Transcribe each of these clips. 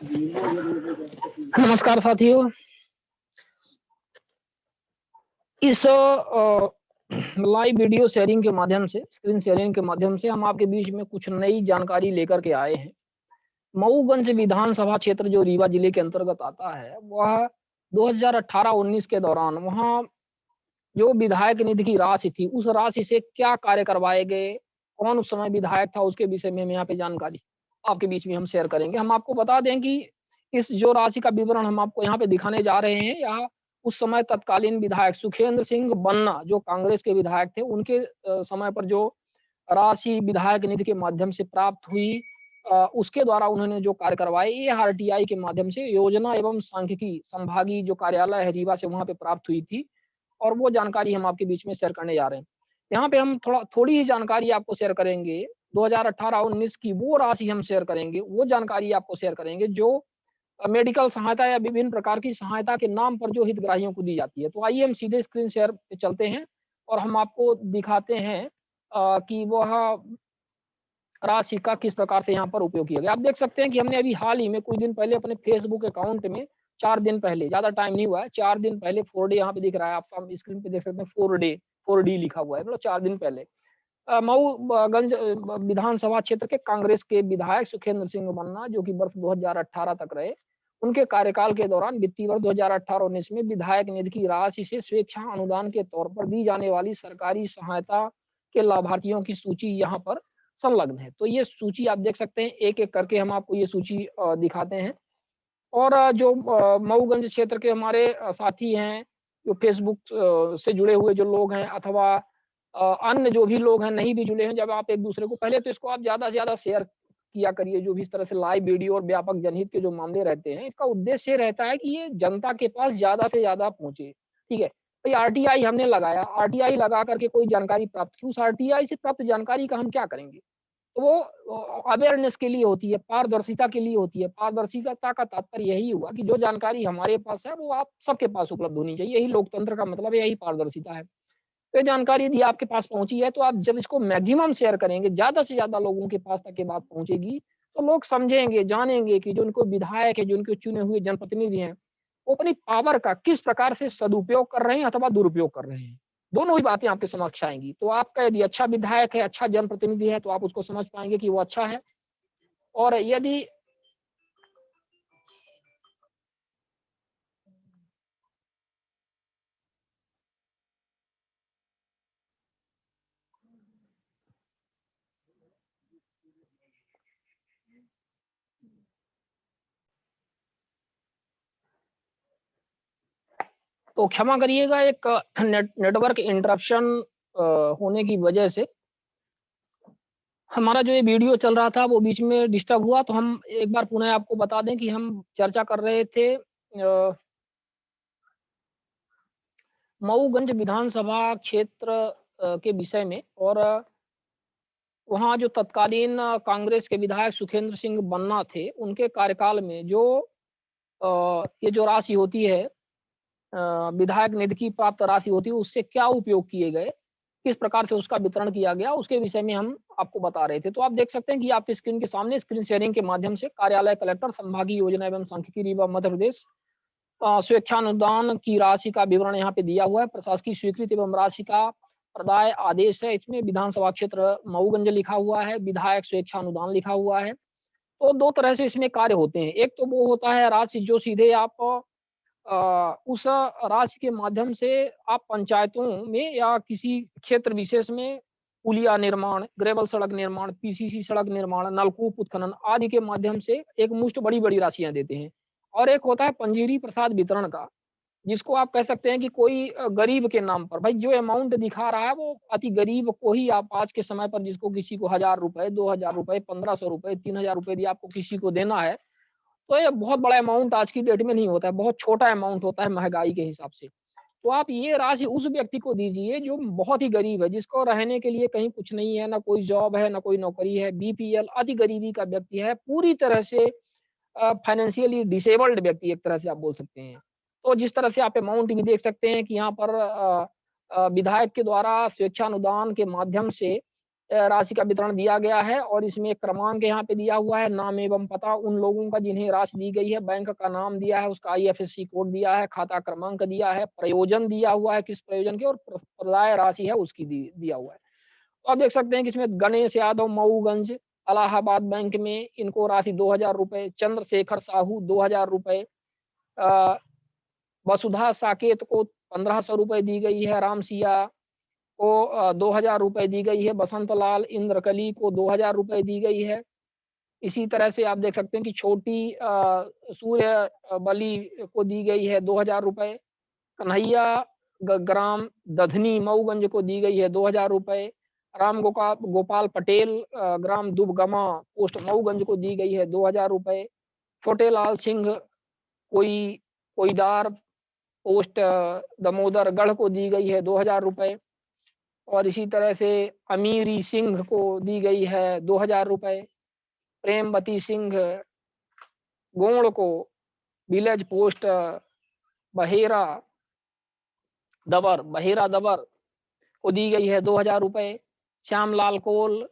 नमस्कार साथियों। इस लाइव वीडियो शेयरिंग के माध्यम से, स्क्रीन शेयरिंग के माध्यम से हम आपके बीच में कुछ नई जानकारी लेकर के आए हैं। मऊगंज विधानसभा क्षेत्र जो रीवा जिले के अंतर्गत आता है, वह 2018-19 के दौरान वहाँ जो विधायक निधि की राशि थी, उस राशि से क्या कार्य करवाए गए, कौन उस समय विधायक था, उसके विषय में हम यहाँ पे जानकारी आपके बीच में हम शेयर करेंगे। हम आपको बता दें कि इस जो राशि का विवरण हम आपको यहाँ पे दिखाने जा रहे हैं, यह उस समय तत्कालीन विधायक सुखेंद्र सिंह बन्ना जो कांग्रेस के विधायक थे, उनके समय पर जो राशि विधायक निधि के माध्यम से प्राप्त हुई, उसके द्वारा उन्होंने जो कार्य करवाए, ये आरटीआई के माध्यम से योजना एवं सांख्यिकी संभागीय जो कार्यालय है रीवा से वहाँ पे प्राप्त हुई थी। और वो जानकारी हम आपके बीच में शेयर करने जा रहे हैं। यहाँ पे हम थोड़ी ही जानकारी आपको शेयर करेंगे। 2018-19 की वो राशि हम शेयर करेंगे, वो जानकारी आपको शेयर करेंगे जो मेडिकल सहायता या विभिन्न प्रकार की सहायता के नाम पर जो हितग्राहियों को दी जाती है। तो आइए हम सीधे स्क्रीन शेयर पे चलते हैं और हम आपको दिखाते हैं कि वह राशि का किस प्रकार से यहाँ पर उपयोग किया गया। आप देख सकते हैं कि हमने अभी हाल ही में कुछ दिन पहले अपने फेसबुक अकाउंट में 4 दिन पहले, ज़्यादा टाइम नहीं हुआ है, 4 दिन पहले 4 डे यहाँ पे दिख रहा है, आप स्क्रीन पे देख सकते हैं 4 डे, 4 डी लिखा हुआ है, मतलब 4 दिन पहले मऊगंज विधानसभा क्षेत्र के कांग्रेस के विधायक सुखेंद्र सिंह बन्ना जो कि वर्ष 2018 तक रहे, उनके कार्यकाल के दौरान वित्तीय वर्ष 2018-19 में विधायक निधि की राशि से स्वेच्छा अनुदान के तौर पर दी जाने वाली सरकारी सहायता के लाभार्थियों की सूची यहाँ पर संलग्न है। तो ये सूची आप देख सकते हैं, एक-एक करके हम आपको ये सूची दिखाते हैं। और जो मऊगंज क्षेत्र के हमारे साथी हैं, जो फेसबुक से जुड़े हुए जो लोग हैं अथवा अन्य जो भी लोग हैं नहीं भी जुड़े हैं, जब आप एक-दूसरे को पहले तो इसको आप ज़्यादा से ज़्यादा शेयर किया करिए, जो भी इस तरह से लाइव वीडियो और व्यापक जनहित के जो मामले रहते हैं, इसका उद्देश्य ये रहता है कि ये जनता के पास ज़्यादा से ज़्यादा पहुँचे, ठीक है? भई आरटीआई हमने लगाया, आरटीआई लगा कर के कोई जानकारी प्राप्त की, उस आरटीआई से प्राप्त जानकारी का हम क्या करेंगे? तो वो अवेयरनेस के लिए होती है, पारदर्शिता के लिए होती है। पारदर्शिता का तात्पर्य यही हुआ कि जो जानकारी हमारे पास है, वो आप सबके पास उपलब्ध होनी चाहिए। यही लोकतंत्र का मतलब है, यही पारदर्शिता है। तो ये जानकारी यदि आपके पास पहुँची है, तो आप जब इसको मैक्सिमम शेयर करेंगे, ज़्यादा से ज़्यादा लोगों के पास तक ये बात पहुँचेगी, तो लोग समझेंगे, जानेंगे कि जो उनको विधायक है, जो उनके चुने हुए जनप्रतिनिधि हैं, वो अपनी पावर का किस प्रकार से सदुपयोग कर रहे हैं अथवा दुरुपयोग कर रहे हैं। दोनों ही बातें आपके समक्ष आएँगी। तो आपका यदि अच्छा विधायक है, अच्छा जनप्रतिनिधि है, तो आप उसको समझ पाएँगे कि वो अच्छा है। और यदि तो क्षमा करिएगा, एक नेटवर्क इंटरप्शन होने की वजह से हमारा जो ये वीडियो चल रहा था, वो बीच में डिस्टर्ब हुआ। तो हम एक बार पुनः आपको बता दें कि हम चर्चा कर रहे थे मऊगंज विधानसभा क्षेत्र के विषय में। और वहाँ जो तत्कालीन कांग्रेस के विधायक सुखेंद्र सिंह बन्ना थे, उनके कार्यकाल में जो ये जो राशि होती है, विधायक निधि की प्राप्त राशि होती है, उससे क्या उपयोग किए गए, किस प्रकार से उसका वितरण किया गया, उसके विषय में हम आपको बता रहे थे। तो आप देख सकते हैं कि आपकी स्क्रीन के सामने स्क्रीन शेयरिंग के माध्यम से कार्यालय कलेक्टर संभागीय योजना एवं सांख्यिकी रीवा मध्य प्रदेश स्वेच्छानुदान की राशि का विवरण यहाँ पे दिया हुआ है। प्रशासकीय स्वीकृति एवं राशि का प्रदाय आदेश है। इसमें विधानसभा क्षेत्र मऊगंज लिखा हुआ है, विधायक स्वेच्छानुदान लिखा हुआ है। तो 2 तरह से इसमें कार्य होते हैं। एक तो वो होता है राशि जो सीधे आप उस राशि के माध्यम से आप पंचायतों में या किसी क्षेत्र विशेष में पुलिया निर्माण, ग्रेवल सड़क निर्माण, पीसीसी सड़क निर्माण, नलकूप उत्खनन आदि के माध्यम से एक मुश्त बड़ी-बड़ी राशियाँ देते हैं। और एक होता है पंजीरी प्रसाद वितरण का, जिसको आप कह सकते हैं कि कोई गरीब के नाम पर, भाई जो अमाउंट दिखा रहा है वो अति गरीब को ही आप आज के समय पर जिसको किसी को ₹1000, ₹2000, ₹1500, ₹3000 यदि आपको किसी को देना है, तो ये बहुत बड़ा अमाउंट आज की डेट में नहीं होता है, बहुत छोटा अमाउंट होता है महँगाई के हिसाब से। तो आप ये राशि उस व्यक्ति को दीजिए जो बहुत ही गरीब है, जिसको रहने के लिए कहीं कुछ नहीं है, ना कोई जॉब है, ना कोई नौकरी है, बीपीएल अति गरीबी का व्यक्ति है, पूरी तरह से फाइनेंशियली डिसेबल्ड व्यक्ति एक तरह से आप बोल सकते हैं। तो जिस तरह से आप अमाउंट भी देख सकते हैं कि यहाँ पर विधायक के द्वारा स्वेच्छानुदान के माध्यम से राशि का वितरण दिया गया है और इसमें एक क्रमांक यहाँ पे दिया हुआ है, नाम एवं पता उन लोगों का जिन्हें राशि दी गई है, बैंक का नाम दिया है, उसका आईएफएससी कोड दिया है, खाता क्रमांक दिया है, प्रयोजन दिया हुआ है किस प्रयोजन के और प्रदाय राशि है उसकी दिया हुआ है। तो आप देख सकते हैं कि इसमें गणेश यादव मऊगंज इलाहाबाद बैंक में इनको राशि 2000 रुपए, चंद्रशेखर साहू 2000 रुपए, वसुधा साकेत को 1500 रुपए दी गई है, रामसिया को 2000 रुपए दी गई है, बसंत लाल इंद्रकली को 2000 रुपए दी गई है। इसी तरह से आप देख सकते हैं कि छोटी सूर्य बली को दी गई है 2000 रुपए, कन्हैया ग्राम दधनी मऊगंज को दी गई है 2000 रुपए, राम गोपाल पटेल ग्राम दुबगमा पोस्ट मऊगंज को दी गई है 2000 रुपए, छोटेलाल सिंह कोई कोईडार पोस्ट दमोदरगढ़ को दी गई है 2000 रुपए और इसी तरह से अमीरी सिंह को दी गई है 2000 रुपए, प्रेमवती सिंह गोंड को विलेज पोस्ट बहेरा दबर को दी गई है 2000 रुपए, श्यामलाल कोल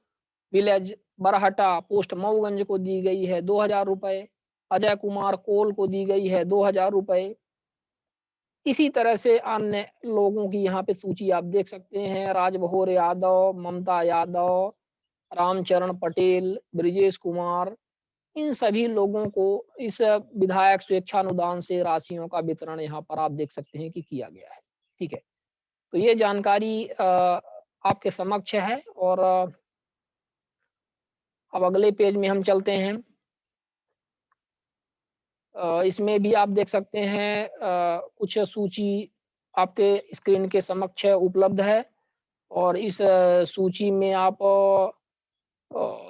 विलेज बरहटा पोस्ट मऊगंज को दी गई है 2000 रुपए, अजय कुमार कोल को दी गई है 2000 रुपए। इसी तरह से अन्य लोगों की यहाँ पे सूची आप देख सकते हैं, राजभोर यादव, ममता यादव, रामचरण पटेल, ब्रिजेश कुमार, इन सभी लोगों को इस विधायक स्वेच्छानुदान से राशियों का वितरण यहाँ पर आप देख सकते हैं कि किया गया है। ठीक है, तो ये जानकारी आपके समक्ष है और अब अगले पेज में हम चलते हैं। इसमें भी आप देख सकते हैं कुछ सूची आपके स्क्रीन के समक्ष उपलब्ध है और इस सूची में आप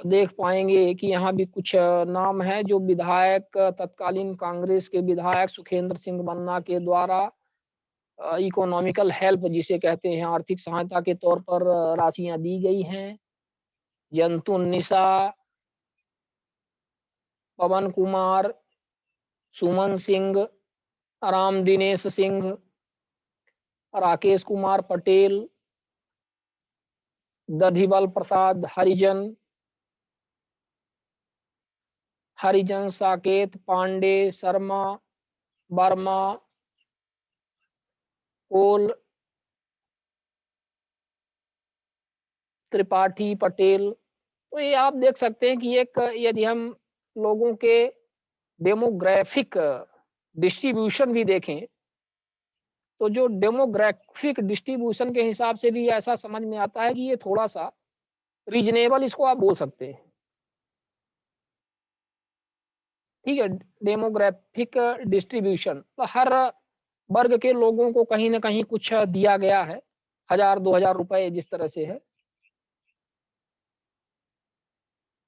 देख पाएंगे कि यहाँ भी कुछ नाम है जो विधायक तत्कालीन कांग्रेस के विधायक सुखेंद्र सिंह बन्ना के द्वारा इकोनॉमिकल हेल्प जिसे कहते हैं आर्थिक सहायता के तौर पर राशियां दी गई हैं। जंतु निशा, पवन कुमार, सुमन सिंह, राम दिनेश सिंह, राकेश कुमार पटेल, दधिबल प्रसाद हरिजन साकेत, पांडे, शर्मा, वर्मा, कोल, त्रिपाठी, पटेल। तो ये आप देख सकते हैं कि एक यदि हम लोगों के डेमोग्राफिक डिस्ट्रीब्यूशन भी देखें तो जो डेमोग्राफिक डिस्ट्रीब्यूशन के हिसाब से भी ऐसा समझ में आता है कि ये थोड़ा सा रीजनेबल इसको आप बोल सकते हैं। ठीक है, डेमोग्राफिक डिस्ट्रीब्यूशन तो हर वर्ग के लोगों को कहीं ना कहीं कुछ दिया गया है, 1000-2000 रुपए जिस तरह से है।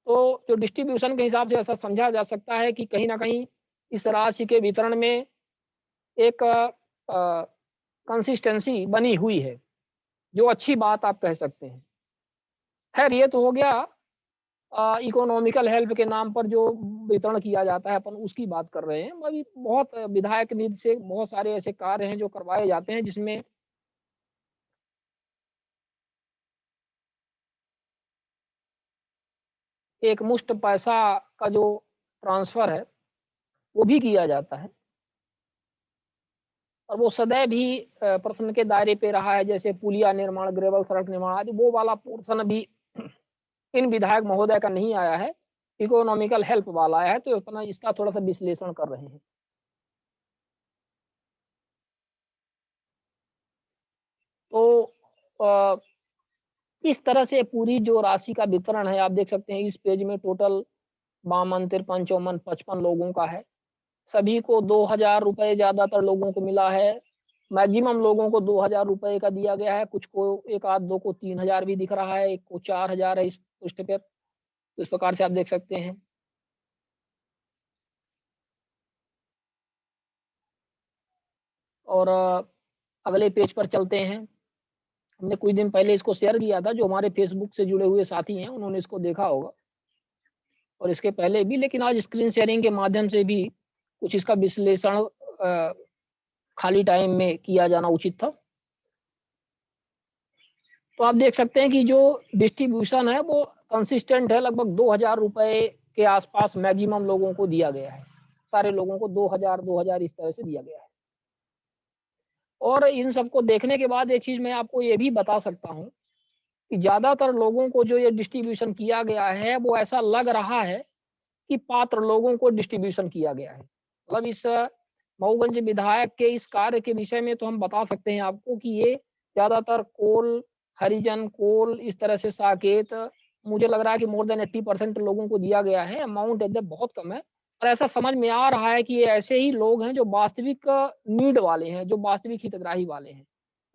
तो जो डिस्ट्रीब्यूशन के हिसाब से ऐसा समझा जा सकता है कि कहीं ना कहीं इस राशि के वितरण में एक कंसिस्टेंसी बनी हुई है, जो अच्छी बात आप कह सकते हैं। खैर ये तो हो गया इकोनॉमिकल हेल्प के नाम पर जो वितरण किया जाता है, अपन उसकी बात कर रहे हैं। अभी बहुत विधायक निधि से बहुत सारे ऐसे कार्य हैं जो करवाए जाते हैं जिसमें एक मुश्त पैसा का जो ट्रांसफर है वो भी किया जाता है और वो सदैव ही प्रश्न के दायरे पे रहा है, जैसे पुलिया निर्माण, ग्रेवल सड़क निर्माण आदि। वो वाला पोर्शन अभी इन विधायक महोदय का नहीं आया है, इकोनॉमिकल हेल्प वाला आया है, तो अपना इसका थोड़ा सा विश्लेषण कर रहे हैं। तो इस तरह से पूरी जो राशि का वितरण है आप देख सकते हैं इस पेज में टोटल 52, 53, 54, 55 लोगों का है। सभी को 2000 रुपए ज्यादातर लोगों को मिला है। मैक्सिमम लोगों को 2000 रुपए का दिया गया है, कुछ को एक आध दो को 3000 भी दिख रहा है, एक को 4000 है इस पोस्ट पे। तो इस प्रकार से आप देख सकते हैं। और अगले पेज पर चलते हैं। हमने कुछ दिन पहले इसको शेयर किया था, जो हमारे फेसबुक से जुड़े हुए साथी हैं उन्होंने इसको देखा होगा और इसके पहले भी, लेकिन आज स्क्रीन शेयरिंग के माध्यम से भी कुछ इसका विश्लेषण खाली टाइम में किया जाना उचित था। तो आप देख सकते हैं कि जो डिस्ट्रीब्यूशन है वो कंसिस्टेंट है, लगभग 2000 रुपए के आसपास मैक्सिमम लोगों को दिया गया है। सारे लोगों को 2000 इस तरह से दिया गया है। और इन सबको देखने के बाद एक चीज़ मैं आपको ये भी बता सकता हूँ कि ज़्यादातर लोगों को जो ये डिस्ट्रीब्यूशन किया गया है, वो ऐसा लग रहा है कि पात्र लोगों को डिस्ट्रीब्यूशन किया गया है। मतलब इस मऊगंज विधायक के इस कार्य के विषय में तो हम बता सकते हैं आपको कि ये ज़्यादातर कोल, हरिजन, कोल, इस तरह से साकेत, मुझे लग रहा है कि मोर देन 80% लोगों को दिया गया है। अमाउंट एकदम बहुत कम है। और ऐसा समझ में आ रहा है कि ये ऐसे ही लोग हैं जो वास्तविक नीड वाले हैं, जो वास्तविक हितग्राही वाले हैं।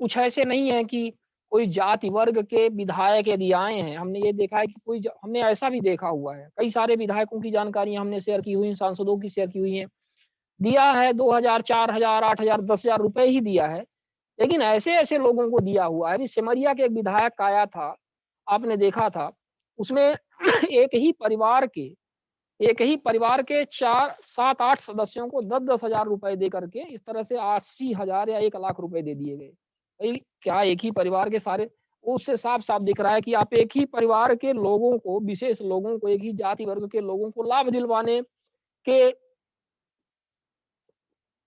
कुछ ऐसे नहीं है कि कोई जाति वर्ग के विधायक यदि आए हैं, हमने ये देखा है कि हमने ऐसा भी देखा हुआ है। कई सारे विधायकों की जानकारियाँ हमने शेयर की हुई हैं, सांसदों की शेयर की हुई हैं। दिया है 2000, 4000, 8000, 10,000 रुपए ही दिया है। लेकिन ऐसे-ऐसे लोगों को दिया हुआ है। अभी सिमरिया के एक विधायक आया था, आपने देखा था, उसमें एक ही परिवार के एक ही परिवार के 4 7-8 सदस्यों को 10-10 हज़ार रुपए दे करके इस तरह से 80,000 या 1 लाख रुपए दे दिए गए। भई क्या एक ही परिवार के सारे, उससे साफ-साफ दिख रहा है कि आप एक ही परिवार के लोगों को, विशेष लोगों को, एक ही जाति वर्ग के लोगों को के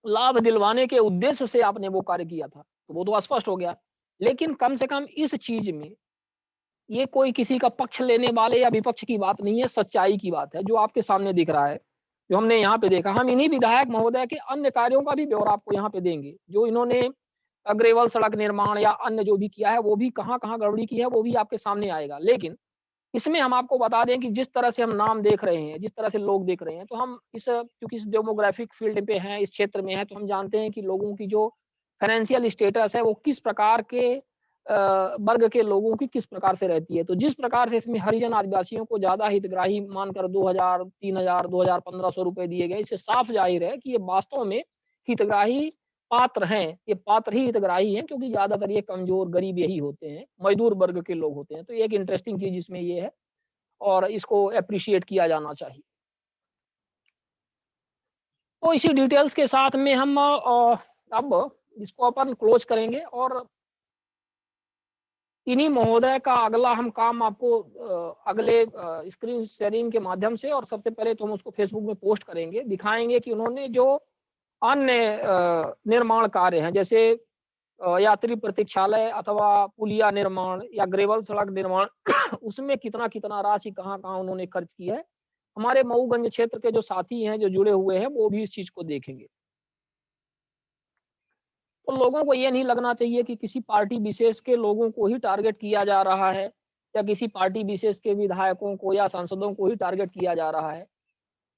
लाभ दिलवाने के उद्देश्य से आपने वो कार्य किया था। तो वो तो स्पष्ट हो गया। लेकिन कम से कम इस चीज़ में ये कोई किसी का पक्ष लेने वाले या विपक्ष की बात नहीं है, सच्चाई की बात है, जो आपके सामने दिख रहा है, जो हमने यहाँ पे देखा। हम इन्हीं विधायक महोदय के अन्य कार्यों का भी ब्यौरा आपको यहाँ पे देंगे, जो इन्होंने ग्रेवल सड़क निर्माण या अन्य जो भी किया है, वो भी कहाँ-कहाँ गड़बड़ी की है, वो भी आपके सामने आएगा। लेकिन इसमें हम आपको बता दें कि जिस तरह से हम नाम देख रहे हैं, जिस तरह से लोग देख रहे हैं, तो हम क्योंकि इस डेमोग्राफिक फ़ील्ड पे हैं, इस क्षेत्र में हैं, तो हम जानते हैं कि लोगों की जो फाइनेंशियल स्टेटस है, वो किस प्रकार के वर्ग के लोगों की किस प्रकार से रहती है। तो जिस प्रकार से इसमें हरिजन आदिवासियों को ज़्यादा हितग्राही मानकर 2000, 3000, 2000, 1500 रुपए दिए गए, इससे साफ ज़ाहिर है कि ये वास्तव में हितग्राही पात्र हैं। ये पात्र ही हितग्राही हैं, क्योंकि ज़्यादातर ये कमज़ोर, गरीब यही होते हैं, मज़दूर वर्ग के लोग होते हैं। तो एक इंटरेस्टिंग चीज़ इसमें ये है और इसको एप्रिशिएट किया जाना चाहिए। तो इसी डिटेल्स के साथ में हम अब इसको अपन क्लोज़ करेंगे और इन्हीं महोदय का अगला हम काम आपको अगले स्क्रीन शेयरिंग के माध्यम से, और सबसे पहले तो हम उसको फ़ेसबुक में पोस्ट करेंगे, दिखाएँगे कि उन्होंने जो अन्य निर्माण कार्य हैं, जैसे यात्री प्रतीक्षालय अथवा पुलिया निर्माण या ग्रेवल सड़क निर्माण उसमें कितना-कितना राशि कहाँ-कहाँ उन्होंने खर्च की है। हमारे मऊगंज क्षेत्र के जो साथी हैं, जो जुड़े हुए हैं, वो भी इस चीज़ को देखेंगे। तो लोगों को ये नहीं लगना चाहिए कि किसी पार्टी विशेष के लोगों को ही टारगेट किया जा रहा है या किसी पार्टी विशेष के विधायकों को या सांसदों को ही टारगेट किया जा रहा है।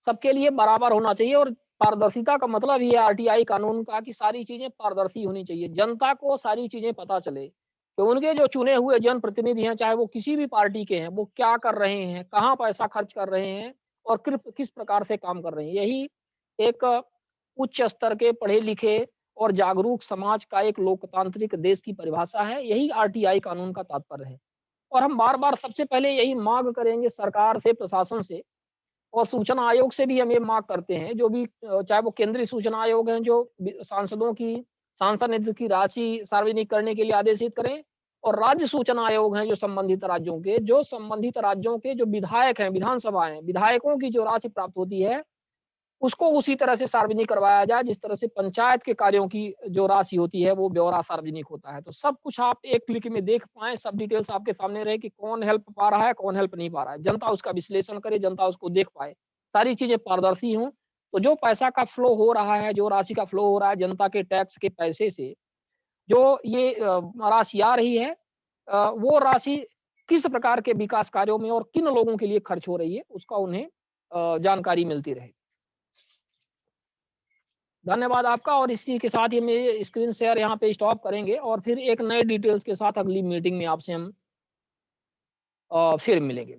सबके लिए बराबर होना चाहिए और पारदर्शिता का मतलब ये आरटीआई कानून का कि सारी चीज़ें पारदर्शी होनी चाहिए। जनता को सारी चीज़ें पता चले कि उनके जो चुने हुए जनप्रतिनिधि हैं, चाहे वो किसी भी पार्टी के हैं, वो क्या कर रहे हैं, कहाँ पैसा खर्च कर रहे हैं और किस प्रकार से काम कर रहे हैं। यही एक उच्च स्तर के पढ़े-लिखे और जागरूक समाज का एक लोकतांत्रिक देश की परिभाषा है। यही आरटीआई कानून का तात्पर्य है। और हम बार-बार सबसे पहले यही माँग करेंगे सरकार से, प्रशासन से और सूचना आयोग से भी हम ये माँग करते हैं, जो भी चाहे वो केंद्रीय सूचना आयोग हैं, जो सांसदों की सांसद निधि की राशि सार्वजनिक करने के लिए आदेशित करें, और राज्य सूचना आयोग हैं, जो संबंधित राज्यों के जो विधायक हैं, विधानसभा हैं, विधायकों की जो राशि प्राप्त होती है, उसको उसी तरह से सार्वजनिक करवाया जाए, जिस तरह से पंचायत के कार्यों की जो राशि होती है, वो ब्यौरा सार्वजनिक होता है। तो सब कुछ आप एक क्लिक में देख पाएँ, सब डिटेल्स आपके सामने रहे कि कौन हेल्प पा रहा है, कौन हेल्प नहीं पा रहा है। जनता उसका विश्लेषण करे, जनता उसको देख पाए, सारी चीज़ें पारदर्शी हों। तो जो पैसा का फ्लो हो रहा है, जो राशि का फ्लो हो रहा है जनता के टैक्स के पैसे से, जो ये राशि आ रही है, वो राशि किस प्रकार के विकास कार्यों में और किन लोगों के लिए खर्च हो रही है, उसका उन्हें जानकारी मिलती रहे। धन्यवाद आपका, और इसी के साथ ही मेरी स्क्रीन शेयर यहाँ पे स्टॉप करेंगे और फिर एक नए डिटेल्स के साथ अगली मीटिंग में आपसे हम फिर मिलेंगे।